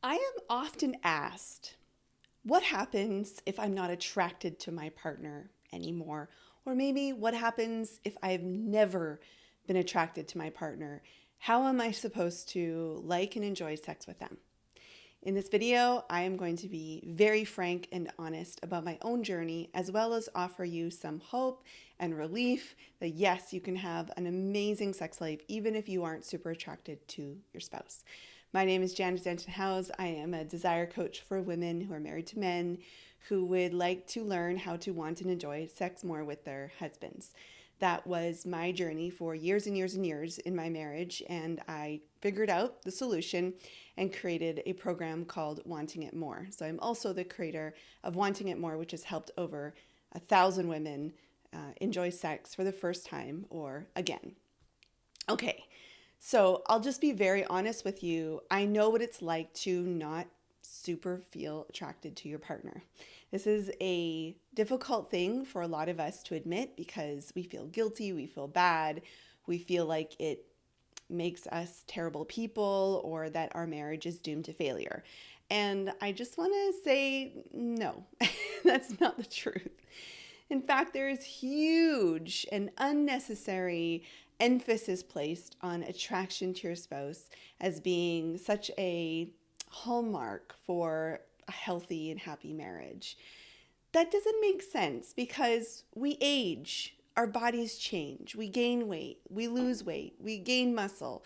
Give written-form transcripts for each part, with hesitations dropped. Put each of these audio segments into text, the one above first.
I am often asked, what happens if I'm not attracted to my partner anymore? Or maybe what happens if I've never been attracted to my partner? How am I supposed to like and enjoy sex with them? In this video, I am going to be very frank and honest about my own journey, as well as offer you some hope and relief that yes, you can have an amazing sex life even if you aren't super attracted to your spouse. My name is Janna Denton-Howes. I am a desire coach for women who are married to men who would like to learn how to want and enjoy sex more with their husbands. That was my journey for years and years and years in my marriage, and I figured out the solution and created a program called Wanting It More. So I'm also the creator of Wanting It More, which has helped over 1,000 women enjoy sex for the first time or again. Okay, so I'll just be very honest with you. I know what it's like to not super feel attracted to your partner. This is a difficult thing for a lot of us to admit because we feel guilty, we feel bad, we feel like it makes us terrible people or that our marriage is doomed to failure. And I just want to say no, that's not the truth. In fact, there is huge and unnecessary emphasis placed on attraction to your spouse as being such a hallmark for a healthy and happy marriage. That doesn't make sense because we age, our bodies change, we gain weight, we lose weight, we gain muscle.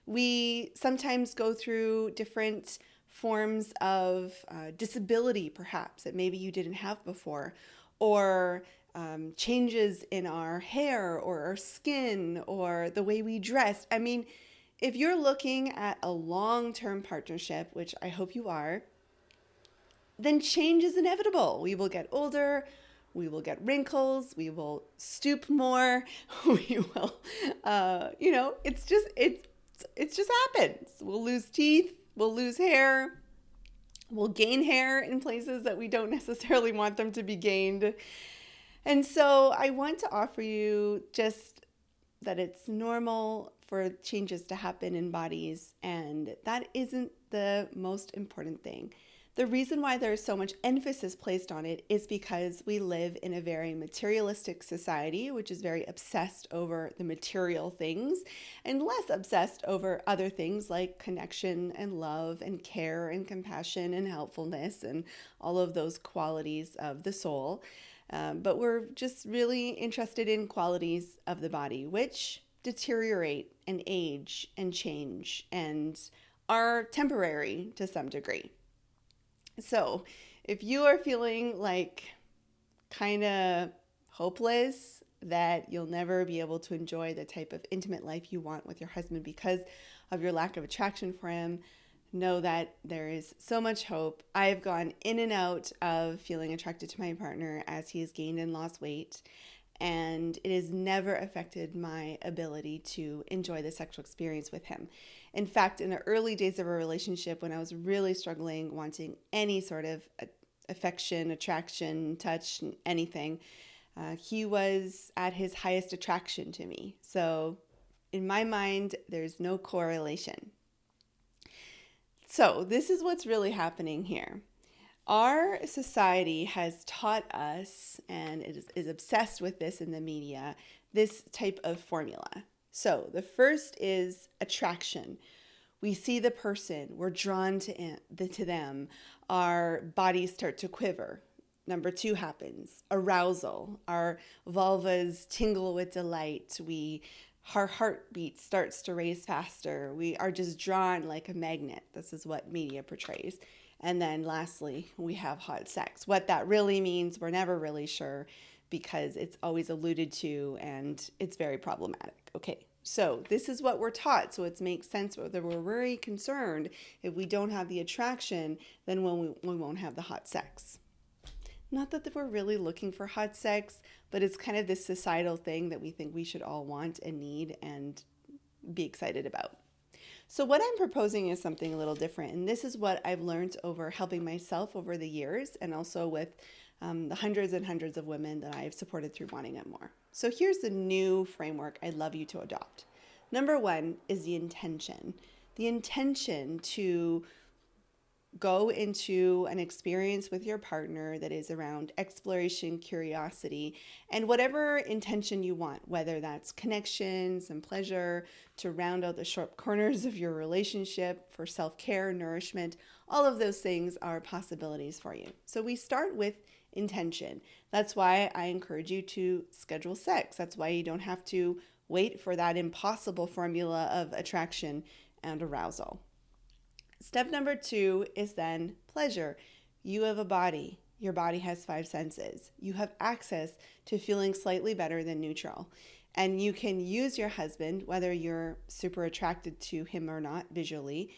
We sometimes go through different forms of disability, perhaps, that maybe you didn't have before, or changes in our hair or our skin or the way we dress. I mean, if you're looking at a long-term partnership, which I hope you are, then change is inevitable. We will get older, we will get wrinkles, we will stoop more, we will, it's just happens. We'll lose teeth, we'll lose hair, we'll gain hair in places that we don't necessarily want them to be gained. And so I want to offer you just that it's normal for changes to happen in bodies, and that isn't the most important thing. The reason why there is so much emphasis placed on it is because we live in a very materialistic society, which is very obsessed over the material things and less obsessed over other things like connection and love and care and compassion and helpfulness and all of those qualities of the soul. But we're just really interested in qualities of the body, which deteriorate and age and change and are temporary to some degree. So if you are feeling like kind of hopeless that you'll never be able to enjoy the type of intimate life you want with your husband because of your lack of attraction for him, know that there is so much hope. I've gone in and out of feeling attracted to my partner as he has gained and lost weight, and it has never affected my ability to enjoy the sexual experience with him. In fact, in the early days of our relationship, when I was really struggling, wanting any sort of affection, attraction, touch, anything, he was at his highest attraction to me. So in my mind, there's no correlation. So this is what's really happening here. Our society has taught us, and it is obsessed with this in the media, this type of formula. So the first is attraction. We see the person, we're drawn to them, our bodies start to quiver. Number 2 happens, arousal. Our vulvas tingle with delight. Our heartbeat starts to race faster. We are just drawn like a magnet. This is what media portrays. And then lastly, we have hot sex. What that really means, we're never really sure because it's always alluded to and it's very problematic. Okay, so this is what we're taught. So it makes sense that we're very concerned if we don't have the attraction, then we won't have the hot sex. Not that we're really looking for hot sex, but it's kind of this societal thing that we think we should all want and need and be excited about. So what I'm proposing is something a little different, and this is what I've learned over helping myself over the years and also with the hundreds and hundreds of women that I've supported through Wanting It More. So here's the new framework I'd love you to adopt. Number 1 is the intention. The intention to Go into an experience with your partner that is around exploration, curiosity, and whatever intention you want, whether that's connections and pleasure to round out the sharp corners of your relationship, for self-care, nourishment. All of those things are possibilities for you. So we start with intention. That's why I encourage you to schedule sex. That's why you don't have to wait for that impossible formula of attraction and arousal. Step number 2 is then pleasure. You have a body. Your body has 5 senses. You have access to feeling slightly better than neutral. And you can use your husband, whether you're super attracted to him or not visually,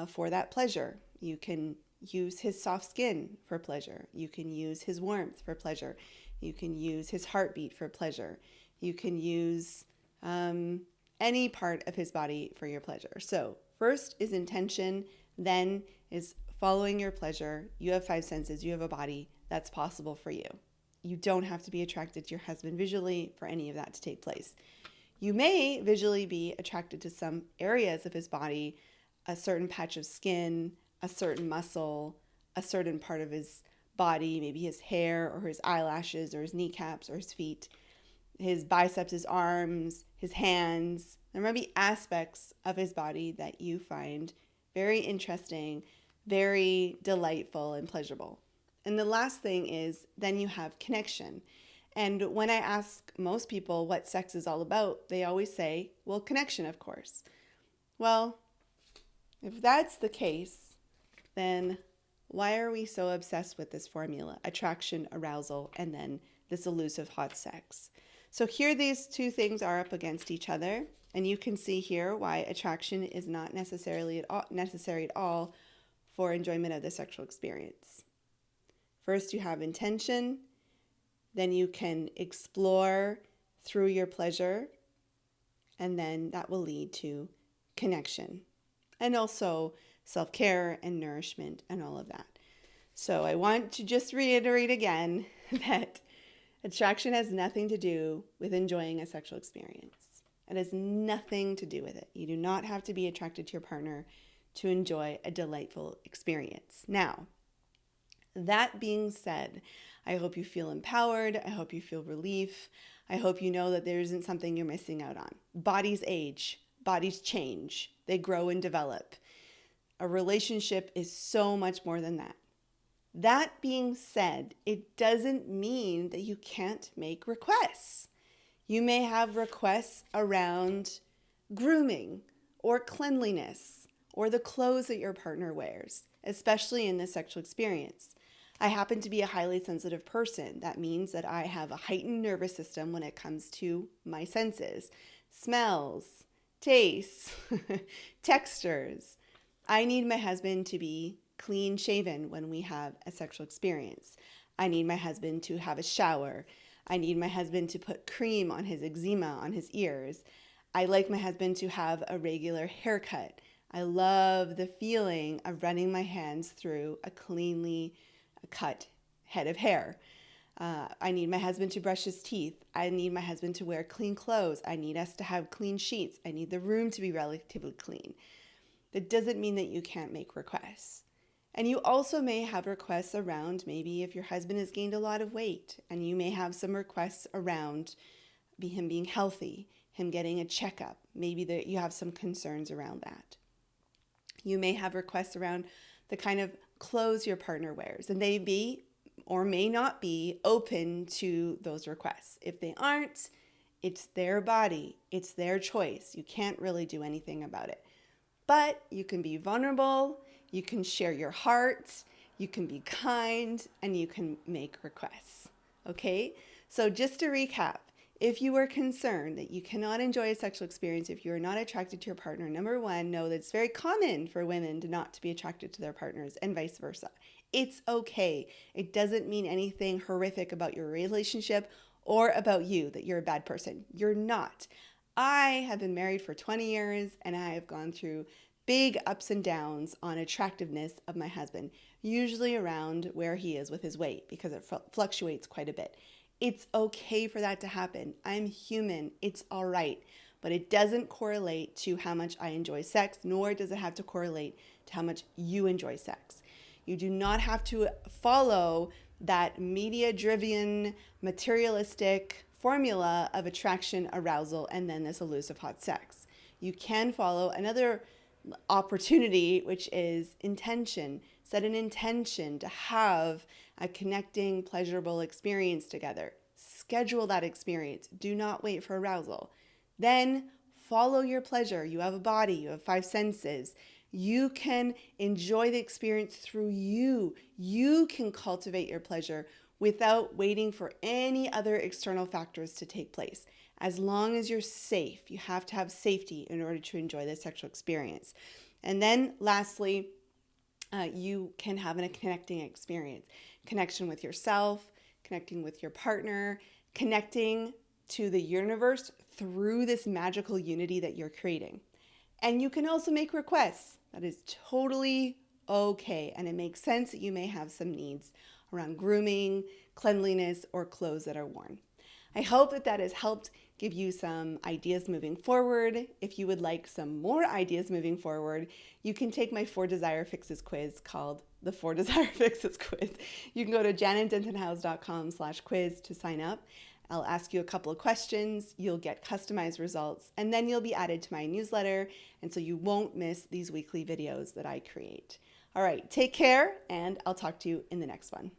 for that pleasure. You can use his soft skin for pleasure. You can use his warmth for pleasure. You can use his heartbeat for pleasure. You can use any part of his body for your pleasure. So first is intention, then is following your pleasure. You have 5 senses, you have a body. That's possible for you. You don't have to be attracted to your husband visually for any of that to take place. You may visually be attracted to some areas of his body, a certain patch of skin, a certain muscle, a certain part of his body, maybe his hair or his eyelashes or his kneecaps or his feet, his biceps, his arms, his hands. There might be aspects of his body that you find very interesting, very delightful and pleasurable. And the last thing is then you have connection. And when I ask most people what sex is all about, they always say, well, connection, of course. Well, if that's the case, then why are we so obsessed with this formula? Attraction, arousal, and then this elusive hot sex. So here these two things are up against each other. And you can see here why attraction is not necessary at all for enjoyment of the sexual experience. First, you have intention. Then you can explore through your pleasure. And then that will lead to connection. And also self-care and nourishment and all of that. So I want to just reiterate again that attraction has nothing to do with enjoying a sexual experience. It has nothing to do with it. You do not have to be attracted to your partner to enjoy a delightful experience. Now, that being said, I hope you feel empowered. I hope you feel relief. I hope you know that there isn't something you're missing out on. Bodies age, bodies change, they grow and develop. A relationship is so much more than that. That being said, it doesn't mean that you can't make requests. You may have requests around grooming or cleanliness or the clothes that your partner wears, especially in the sexual experience. I happen to be a highly sensitive person. That means that I have a heightened nervous system when it comes to my senses, smells, tastes, textures. I need my husband to be clean shaven when we have a sexual experience. I need my husband to have a shower. I need my husband to put cream on his eczema, on his ears. I like my husband to have a regular haircut. I love the feeling of running my hands through a cleanly cut head of hair. I need my husband to brush his teeth. I need my husband to wear clean clothes. I need us to have clean sheets. I need the room to be relatively clean. That doesn't mean that you can't make requests. And you also may have requests around maybe if your husband has gained a lot of weight, and you may have some requests around him being healthy, him getting a checkup. Maybe that you have some concerns around that. You may have requests around the kind of clothes your partner wears, and they be or may not be open to those requests. If they aren't, it's their body, it's their choice. You can't really do anything about it. But you can be vulnerable, you can share your heart, you can be kind, and you can make requests. Okay? So just to recap, if you are concerned that you cannot enjoy a sexual experience if you are not attracted to your partner, number one, know that it's very common for women to not to be attracted to their partners and vice versa. It's okay. It doesn't mean anything horrific about your relationship or about you, that you're a bad person. You're not. I have been married for 20 years and I have gone through big ups and downs on attractiveness of my husband, usually around where he is with his weight because it fluctuates quite a bit. It's okay for that to happen. I'm human. It's all right. But it doesn't correlate to how much I enjoy sex, nor does it have to correlate to how much you enjoy sex. You do not have to follow that media-driven, materialistic formula of attraction, arousal, and then this elusive hot sex. You can follow another opportunity, which is intention. Set an intention to have a connecting, pleasurable experience together. Schedule that experience. Do not wait for arousal. Then follow your pleasure. You have a body, you have five senses. You can enjoy the experience through you. You can cultivate your pleasure without waiting for any other external factors to take place. As long as you're safe, you have to have safety in order to enjoy the sexual experience. And then lastly, you can have a connecting experience. Connection with yourself, connecting with your partner, connecting to the universe through this magical unity that you're creating. And you can also make requests. That is totally okay. And it makes sense that you may have some needs around grooming, cleanliness, or clothes that are worn. I hope that has helped give you some ideas moving forward. If you would like some more ideas moving forward, you can take my 4 Desire Fixes quiz called the 4 Desire Fixes quiz. You can go to jannadentonhowes.com/quiz to sign up. I'll ask you a couple of questions, you'll get customized results, and then you'll be added to my newsletter, and so you won't miss these weekly videos that I create. All right, take care, and I'll talk to you in the next one.